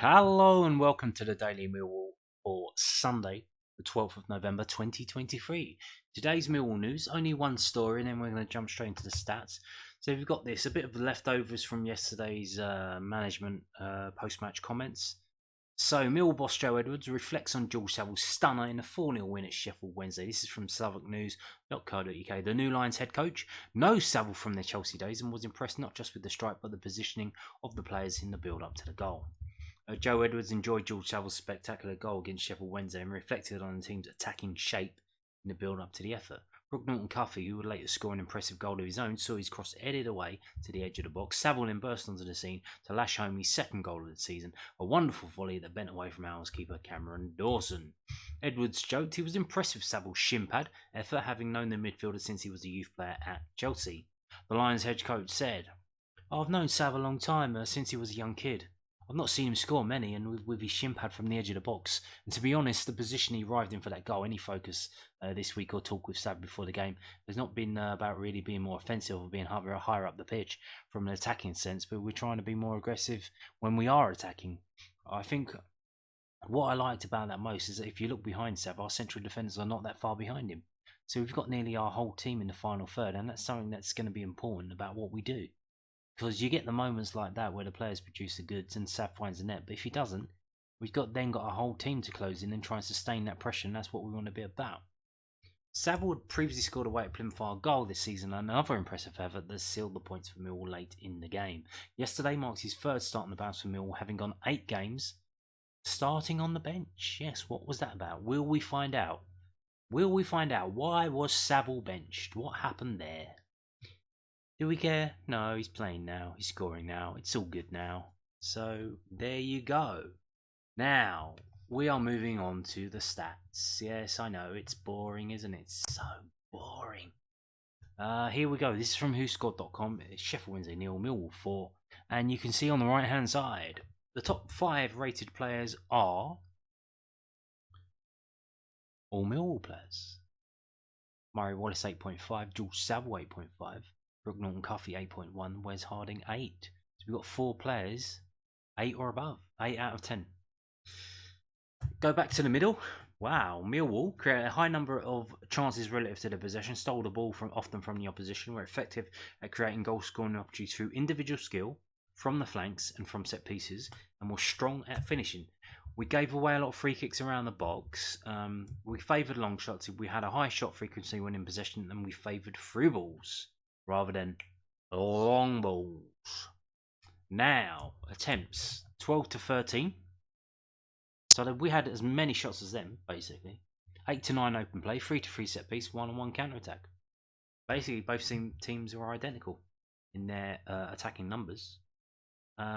Hello and welcome to the Daily Millwall for Sunday, the 12th of November 2023. Today's Millwall news, only one story, and then we're going to jump straight into the stats. So we've got this, a bit of leftovers from yesterday's management post-match comments. So Millwall boss Joe Edwards reflects on George Saville's stunner in a 4-0 win at Sheffield Wednesday. This is from SouthwarkNews.co.uk. The new Lions head coach knows Saville from their Chelsea days and was impressed not just with the strike but the positioning of the players in the build-up to the goal. Joe Edwards enjoyed George Saville's spectacular goal against Sheffield Wednesday and reflected on the team's attacking shape in the build-up to the effort. Brooke Norton-Cuffy, who would later score an impressive goal of his own, saw his cross headed away to the edge of the box. Saville then burst onto the scene to lash home his second goal of the season, a wonderful volley that bent away from Owls keeper Cameron Dawson. Edwards joked he was impressed with Saville's shin pad effort, having known the midfielder since he was a youth player at Chelsea. The Lions head coach said, "I've known Saville a long time, since he was a young kid. I've not seen him score many, and with his shin pad from the edge of the box. And to be honest, the position he arrived in for that goal, any focus this week or talk with Sav before the game, has not been about really being more offensive or being higher up the pitch from an attacking sense, but we're trying to be more aggressive when we are attacking. I think what I liked about that most is that if you look behind Sav, our central defenders are not that far behind him. So we've got nearly our whole team in the final third, and that's something that's going to be important about what we do. Because you get the moments like that where the players produce the goods and Sav finds the net, but if he doesn't, we've then got a whole team to close in and try and sustain that pressure, and that's what we want to be about. Saville had previously scored away at Plymouth a goal this season, another impressive effort that sealed the points for Millwall late in the game. Yesterday marks his third start on the bounce for Millwall, having gone 8 games, starting on the bench. Yes, what was that about? Will we find out? Will we find out? Why was Saville benched? What happened there? Do we care? No, he's playing now. He's scoring now. It's all good now. So, there you go. Now, we are moving on to the stats. Yes, I know, it's boring, isn't it? It's so boring. Here we go. This is from WhoScored.com. It's Sheffield Wednesday 0, Millwall 4. And you can see on the right-hand side, the top 5 rated players are all Millwall players. Murray Wallace 8.5, George Saville 8.5. Brooke Norton-Cuffy 8.1, Wes Harding 8. So we've got 4 players 8 or above, 8 out of 10. Go back to the middle. Wow, Millwall created a high number of chances relative to their possession, stole the ball often from the opposition, were effective at creating goal scoring opportunities through individual skill from the flanks and from set pieces, and were strong at finishing. We gave away a lot of free kicks around the box. We favoured long shots. We had a high shot frequency when in possession, and we favoured through balls rather than long balls. Now, attempts 12 to 13. So we had as many shots as them, basically. 8 to 9 open play, 3 to 3 set piece, 1-on-1 counter attack. Basically, both teams were identical in their attacking numbers.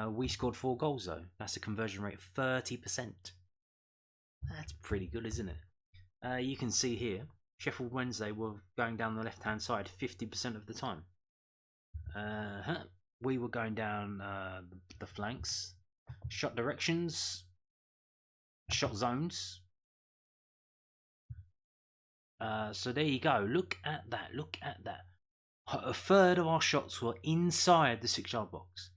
We scored 4 goals though. That's a conversion rate of 30%. That's pretty good, isn't it? You can see here, Sheffield Wednesday were going down the left-hand side 50% of the time. We were going down the flanks, shot directions, shot zones. So there you go. Look at that. Look at that. A third of our shots were inside the 6-yard box.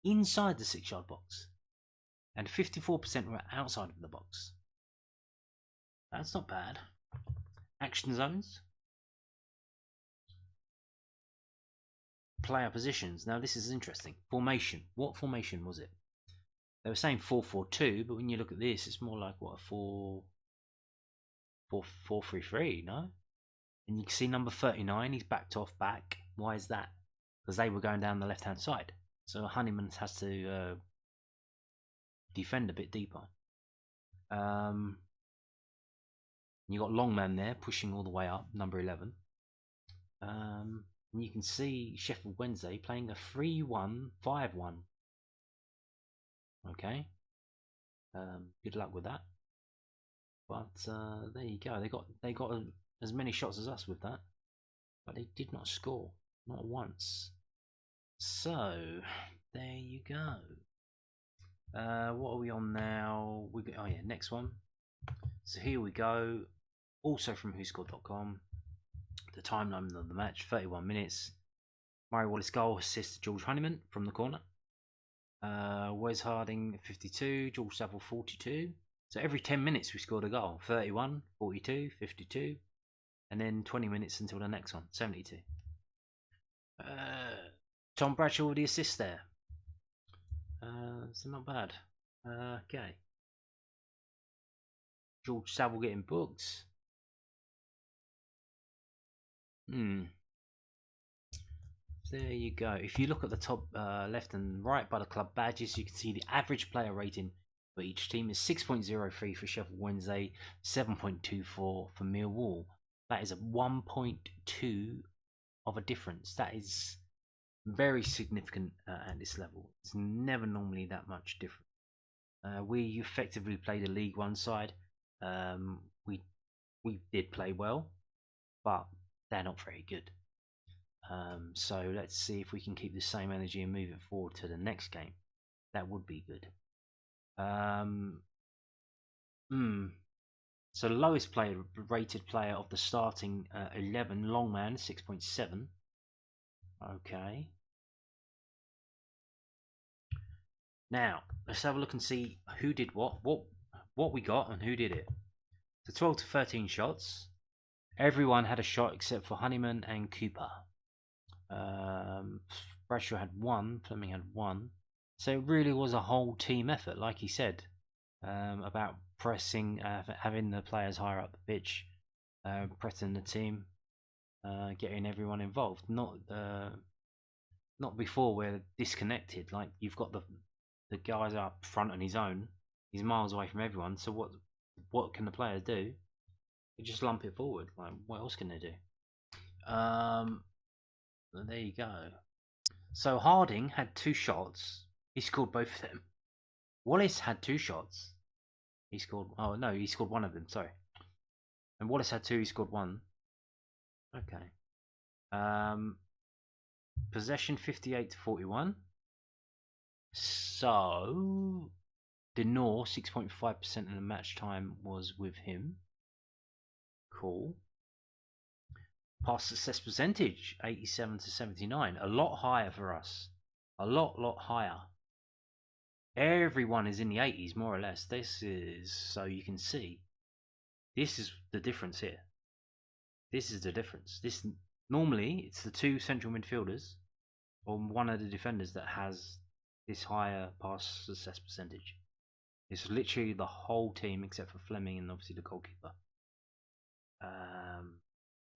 Inside the 6-yard box. And 54% were outside of the box. That's not bad. Action zones. Player positions. Now this is interesting. Formation. What formation was it? They were saying 4-4-2, but when you look at this, it's more like what, a 4-4-3-3, no? And you can see number 39, he's backed off back. Why is that? Because they were going down the left-hand side. So Honeyman has to defend a bit deeper. You got Longman there pushing all the way up, number 11. And you can see Sheffield Wednesday playing a 3-1-5-1. Okay. Good luck with that. But there you go. They got as many shots as us with that, but they did not score, not once. So there you go. What are we on now? Next one. So here we go. Also from WhoScored.com. The timeline of the match: 31 minutes. Murray Wallace goal, assist to George Honeyman from the corner. Wes Harding 52, George Saville 42. So every 10 minutes we scored a goal. 31, 42, 52, and then 20 minutes until the next one, 72. Tom Bradshaw with the assist there. So not bad. Okay. George Saville getting booked. There you go. If you look at the top left and right by the club badges, you can see the average player rating for each team is 6.03 for Sheffield Wednesday, 7.24 for Millwall. That is a 1.2 of a difference. That is very significant at this level. It's never normally that much different. We effectively played a League One side. We did play well, but they're not very good. So let's see if we can keep the same energy and move it forward to the next game. That would be good. So the lowest rated player of the starting 11, Longman, 6.7. Okay. Now let's have a look and see who did what we got and who did it. So 12 to 13 shots. Everyone had a shot except for Honeyman and Cooper. Bradshaw had 1, Fleming had 1. So it really was a whole team effort, like he said, about pressing, having the players higher up the pitch, pressing the team, getting everyone involved. Not before we're disconnected. Like you've got the guys up front on his own. He's miles away from everyone. So what can the players do? They just lump it forward. Like what else can they do? There you go. So Harding had 2 shots. He scored both of them. Wallace had 2 shots. He scored. Oh no, he scored 1 of them. Sorry. And Wallace had 2. He scored 1. Okay. Possession 58 to 41. So Denor 6.5% of the match time was with him. Cool. Pass success percentage 87 to 79. A lot higher for us. A lot higher. Everyone is in the 80s more or less. This is, so you can see, this is the difference here. This is the difference. This normally it's the 2 central midfielders or one of the defenders that has this higher pass success percentage. It's literally the whole team except for Fleming and obviously the goalkeeper.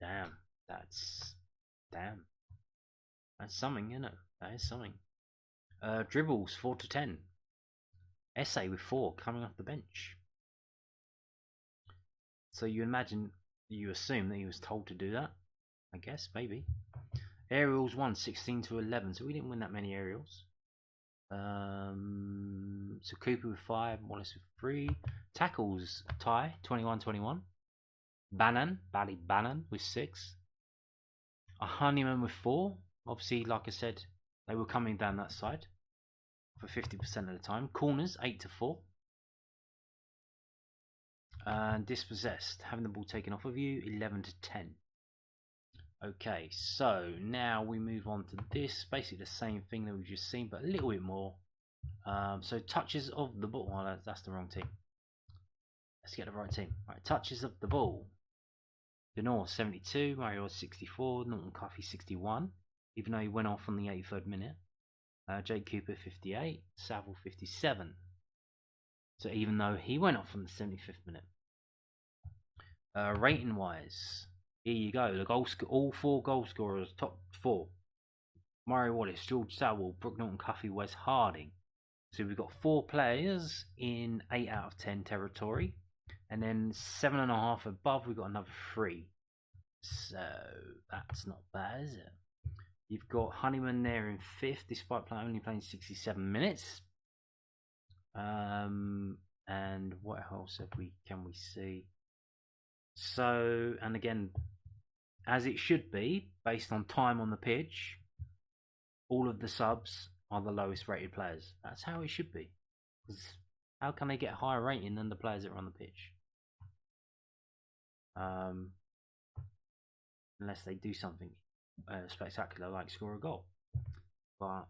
Damn. That's something, isn't it? That is something. Dribbles 4 to 10. Essay with 4 coming off the bench. So you assume that he was told to do that. I guess, maybe. Aerials 1, 16 to 11. So we didn't win that many aerials. So Cooper with 5, Wallace with 3. Tackles tie 21-21. Bally Bannon with 6. A Honeyman with 4. Obviously, like I said, they were coming down that side for 50% of the time. Corners 8 to 4. And dispossessed, having the ball taken off of you, 11 to 10. Okay, so now we move on to this. Basically the same thing that we've just seen, but a little bit more. So touches of the ball. Oh, that's the wrong team. Let's get the right team. Right, touches of the ball. Denor 72, Mario 64, Norton Cuffy 61, even though he went off on the 83rd minute. Jake Cooper 58, Saville 57. So even though he went off on the 75th minute. Rating wise, here you go. All 4 goal scorers, top 4. Mario Wallace, George Saville, Brooke Norton Cuffy, Wes Harding. So we've got 4 players in 8 out of 10 territory. And then 7.5 above, we've got another 3. So that's not bad, is it? You've got Honeyman there in 5th, despite only playing 67 minutes. And what else can we see? So, and again, as it should be, based on time on the pitch, all of the subs are the lowest rated players. That's how it should be. Because how can they get a higher rating than the players that are on the pitch? Unless they do something spectacular like score a goal. But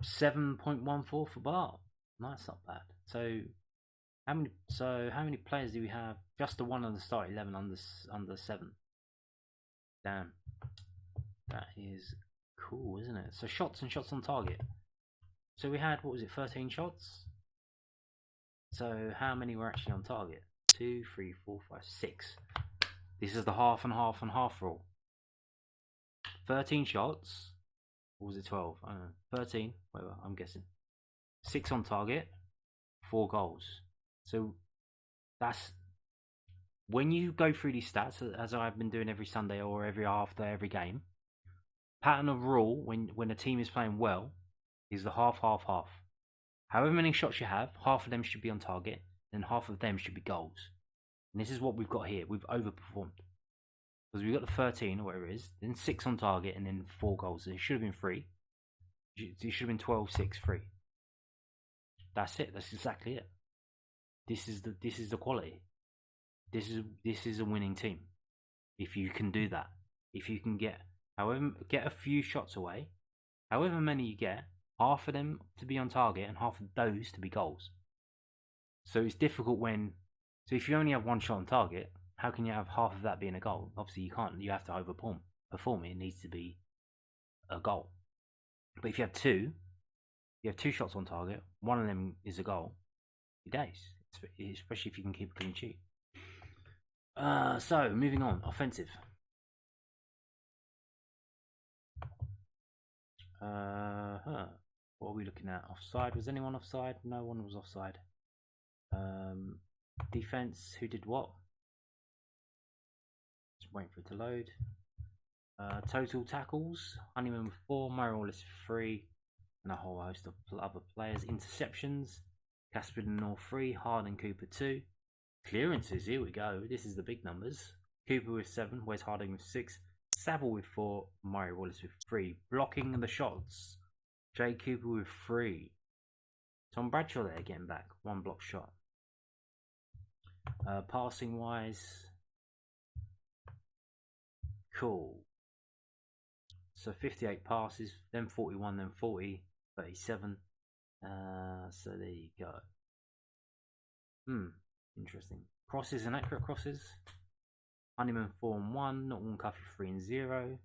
7.14 for Bar. That's not bad. So how many players do we have? Just the one on the start 11 under 7. Damn. That is cool, isn't it? So shots and shots on target. So we had, what was it, 13 shots? So how many were actually on target? 2, 3, 4, 5, 6. This is the half and half and half rule. 13 shots. Or was it 12? I don't know. 13, whatever, I'm guessing. 6 on target, 4 goals. So that's when you go through these stats, as I've been doing every Sunday or after every game. Pattern of rule when a team is playing well is the half, half, half. However many shots you have, half of them should be on target, and half of them should be goals. And this is what we've got here. We've overperformed. Because we've got the 13 or whatever it is, then 6 on target, and then 4 goals. It should have been 3. It should have been 12, 6, 3. That's it. That's exactly it. This is the quality. This is a winning team. If you can do that, if you can get a few shots away, however many you get, half of them to be on target and half of those to be goals. So it's difficult so if you only have 1 shot on target, how can you have half of that being a goal? Obviously you can't. You have to overperform it. It needs to be a goal. But if you have 2, you have 2 shots on target, 1 of them is a goal, you days. Especially if you can keep a clean sheet. So moving on, offensive. What are we looking at? Offside? Was anyone offside? No one was offside. Defense. Who did what? Just waiting for it to load. Total tackles. Honeyman with 4, Murray Wallace 3, and a whole host of other players. Interceptions. Casper North 3, Harding Cooper 2. Clearances, here we go. This is the big numbers. Cooper with 7, Wes Harding with 6, Saville with 4, Murray Wallace with 3. Blocking the shots, Jay Cooper with 3. Tom Bradshaw there getting back, 1 block shot. Passing wise, cool. So 58 passes, then 41, then 40, 37. So there you go. Interesting. Crosses and accurate crosses. Honeyman 4 and 1, Nottingham Cuffy 3 and 0.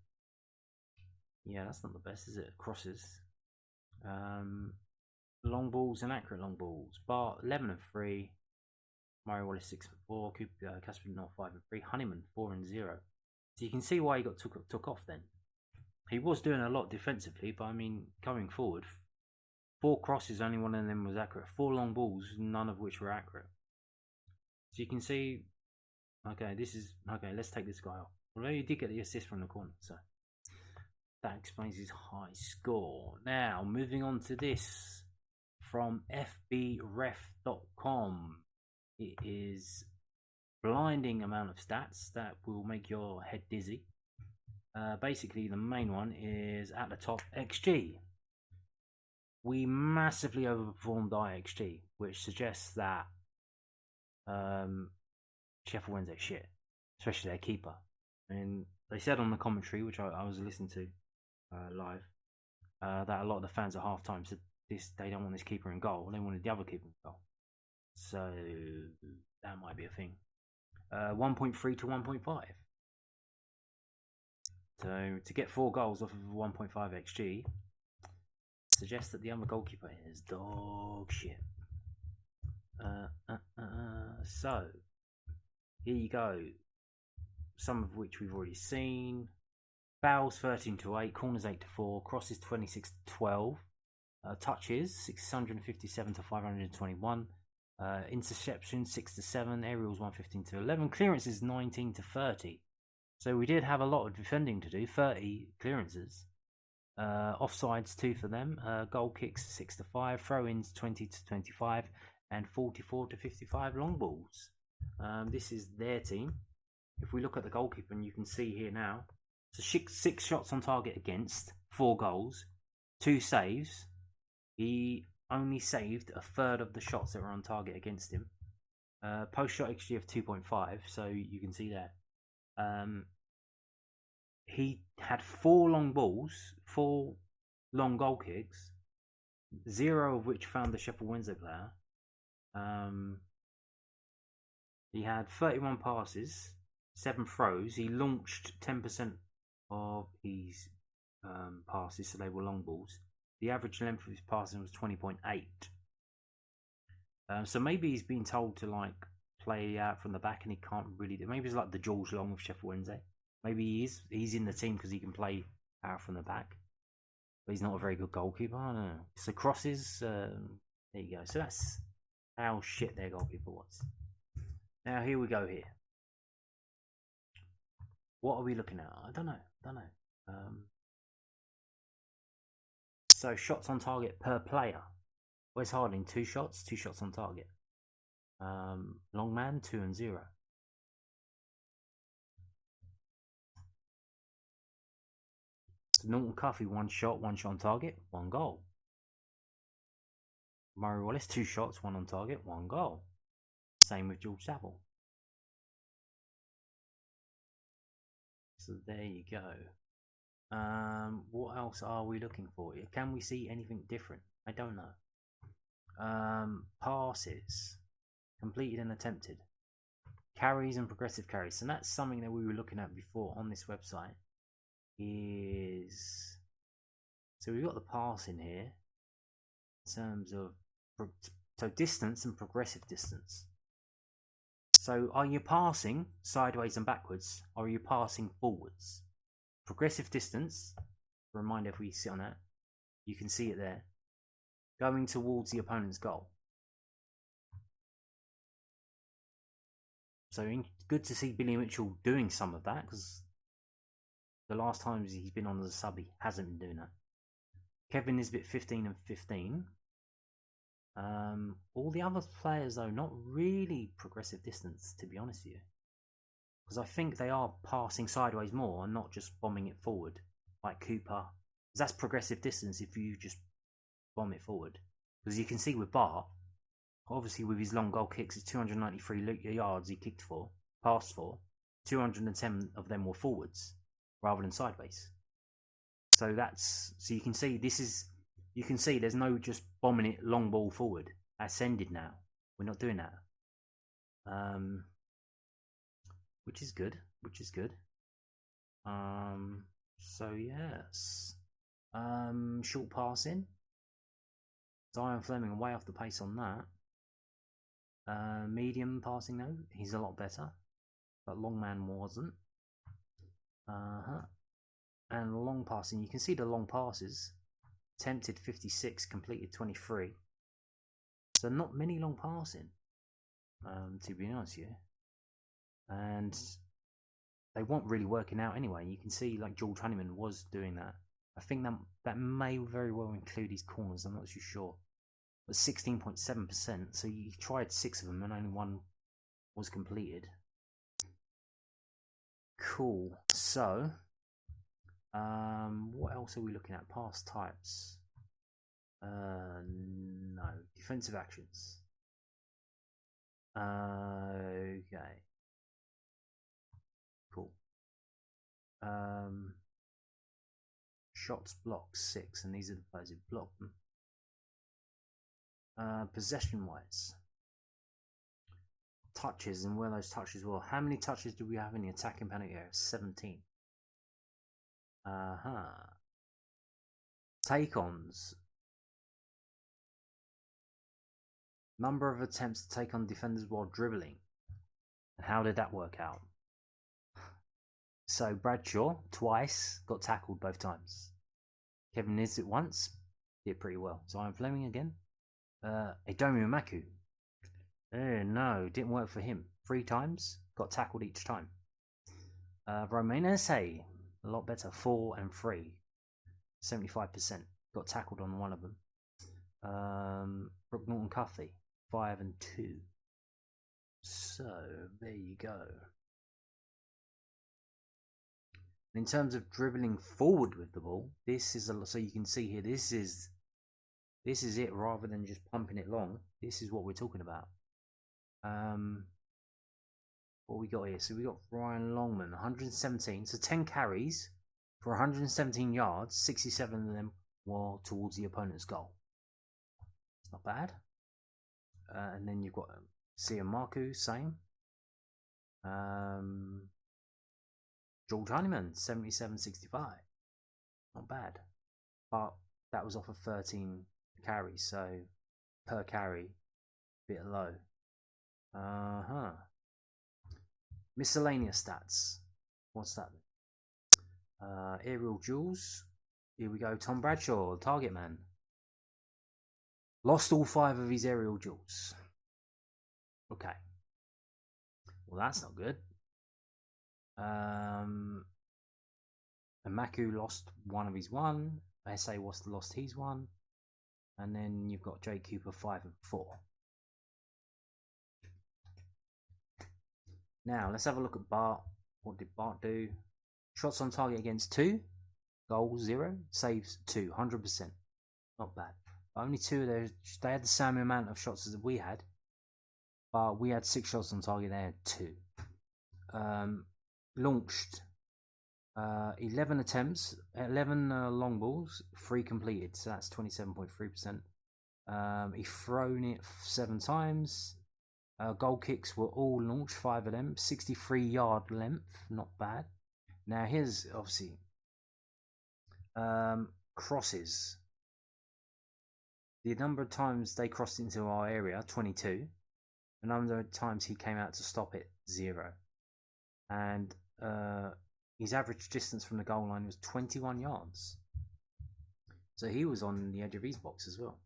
Yeah, that's not the best, is it? Crosses. Long balls and accurate long balls. Bart 11 and 3. Murray Wallace 6 and 4. Casper North 5 and 3. Honeyman 4 and 0. So you can see why he got took off then. He was doing a lot defensively, but I mean, coming forward, 4 crosses, only 1 of them was accurate. 4 long balls, none of which were accurate. So you can see, okay, let's take this guy off. Although he did get the assist from the corner, so that explains his high score. Now, moving on to this from fbref.com. It is blinding amount of stats that will make your head dizzy. Basically, the main one is at the top, XG. We massively overperformed our XG, which suggests that Sheffield Wednesday shit, especially their keeper. And they said on the commentary, which I was listening to live, that a lot of the fans at halftime said they don't want this keeper in goal, they wanted the other keeper in goal. So that might be a thing. 1.3 to 1.5. So to get 4 goals off of 1.5 XG suggests that the other goalkeeper is dog shit. So here you go. Some of which we've already seen. Fouls 13 to 8, corners 8 to 4, crosses 26 to 12, touches 657 to 521, interceptions 6 to 7, aerials 115 to 11, clearances 19 to 30. So we did have a lot of defending to do, 30 clearances. Offsides 2 for them, goal kicks 6 to 5, throw-ins 20 to 25, and 44 to 55 long balls. This is their team. If we look at the goalkeeper, and you can see here now, so 6 shots on target against, 4 goals, 2 saves. He only saved a third of the shots that were on target against him. Post-shot XG of 2.5, so you can see there. He had 4 long balls, 4 long goal kicks, 0 of which found the Sheffield Wednesday player. He had 31 passes, 7 throws. He launched 10% of his passes, so they were long balls. The average length of his passing was 20.8. So maybe he's been told to like play out from the back, and he can't really do. Maybe it's like the George Long of Sheffield Wednesday. Maybe he's in the team because he can play out from the back, but he's not a very good goalkeeper. I don't know. So crosses. There you go. So that's how shit their goalkeeper was. Now here we go. Here, what are we looking at? I don't know. So shots on target per player. Wes Harding 2 shots, 2 shots on target. Longman 2 and 0. Norton Cuffy 1 shot, 1 shot on target, 1 goal. Murray Wallace 2 shots, 1 on target, 1 goal. Same with George Saville. So there you go. What else are we looking for? Can we see anything different? I don't know. Passes completed and attempted, carries and progressive carries. So that's something that we were looking at before on this website. So we've got the passing here in terms of distance and progressive distance. So are you passing sideways and backwards, or are you passing forwards? Progressive distance, reminder, if we sit on that, you can see it there, going towards the opponent's goal. So good to see Billy Mitchell doing some of that, because the last times he's been on as a sub, he hasn't been doing that. Kevin Nisbet 15 and 15. All the other players, though, not really progressive distance, to be honest with you. Because I think they are passing sideways more and not just bombing it forward, like Cooper. Because that's progressive distance if you just bomb it forward. Because you can see with Bart, obviously with his long goal kicks, it's 293 yards he kicked for, passed for. 210 of them were forwards rather than sideways. So you can see there's no just bombing it long ball forward. That's ended now. We're not doing that. Which is good. So yes. Short passing. Zion Fleming way off the pace on that. Medium passing though, he's a lot better. But Longman wasn't. And long passing, you can see the long passes. Attempted 56, completed 23. So not many long passing, to be honest with you. And they weren't really working out anyway. You can see like George Honeyman was doing that. I think that may very well include his corners, I'm not too sure. But 16.7%, so you tried 6 of them and only 1 was completed. Cool. So what else are we looking at? Pass types. No. Defensive actions. Okay. Cool. Shots blocked 6, and these are the players who blocked them. Possession wise. Touches and where those touches were. How many touches do we have in the attacking penalty area? 17. Take-ons. Number of attempts to take on defenders while dribbling. And how did that work out? So Bradshaw twice, got tackled both times. Kevin Nisbet once, did pretty well. Zion Fleming again. Edomu Maku. No, didn't work for him. 3 times, got tackled each time. Romain Esse, a lot better. 4 and 3. 75%. Got tackled on one of them. Brooke Norton Cuffy, 5 and 2. So, there you go. In terms of dribbling forward with the ball, this is so you can see here, this is it rather than just pumping it long. This is what we're talking about. What we got here? So we got Ryan Longman, 117. So 10 carries for 117 yards. 67 of them were towards the opponent's goal. It's not bad. And then you've got Sia Marku, same. George Honeyman, 77.65. Not bad. But that was off of 13 carries, so per carry, bit low. Miscellaneous stats. What's that? Aerial duels. Here we go. Tom Bradshaw, target man. Lost all 5 of his aerial duels. Okay. Well, that's not good. Maku lost 1 of his 1. SA lost his 1. And then you've got Jake Cooper 5 and 4. Now, let's have a look at Bart. What did Bart do? Shots on target against 2. Goals 0. Saves 2. 100%. Not bad. Only 2 of those. They had the same amount of shots as we had. But we had 6 shots on target. They had 2. Launched 11 attempts. 11 long balls. 3 completed. So that's 27.3%. He thrown it 7 times. Goal kicks were all launched, 5 of them, 63-yard length, not bad. Now here's obviously crosses. The number of times they crossed into our area, 22. The number of times he came out to stop it, 0. And his average distance from the goal line was 21 yards. So he was on the edge of his box as well.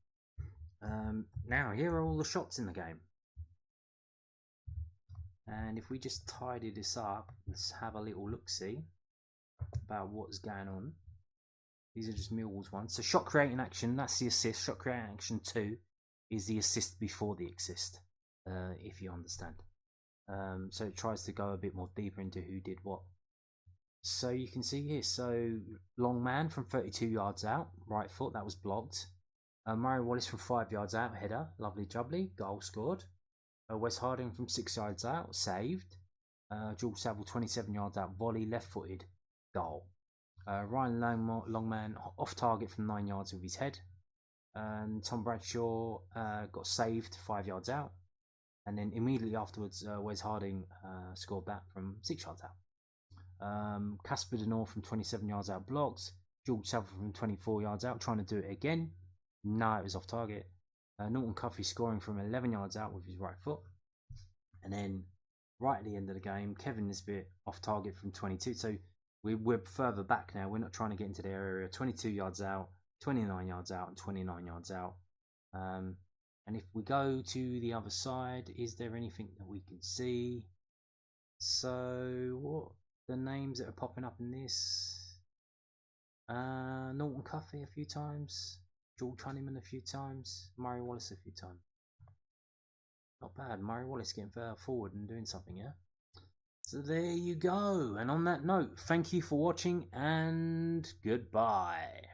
Now here are all the shots in the game. And if we just tidy this up, let's have a little look-see about what's going on. These are just Millwall's ones. So shot creating action, that's the assist. Shot creating action 2 is the assist before the assist, if you understand. So it tries to go a bit more deeper into who did what. So you can see here, so long man from 32 yards out, right foot, that was blocked. Murray Wallace from 5 yards out, header, lovely jubbly, goal scored. Wes Harding from 6 yards out, saved. George Saville 27 yards out, volley, left-footed, goal. Ryan Longman off target from 9 yards with his head. And Tom Bradshaw got saved 5 yards out. And then immediately afterwards, Wes Harding scored that from 6 yards out. Casper Denor from 27 yards out, blocked. George Saville from 24 yards out, trying to do it again. No, it was off target. Norton Cuffey scoring from 11 yards out with his right foot. And then right at the end of the game, Kevin Nisbet off target from 22. So we're further back now. We're not trying to get into the area. 22 yards out, 29 yards out, and 29 yards out. And if we go to the other side, is there anything that we can see? So what the names that are popping up in this? Norton Cuffey a few times. George Honeyman a few times, Murray Wallace a few times. Not bad, Murray Wallace getting further forward and doing something, yeah? So there you go, and on that note, thank you for watching and goodbye.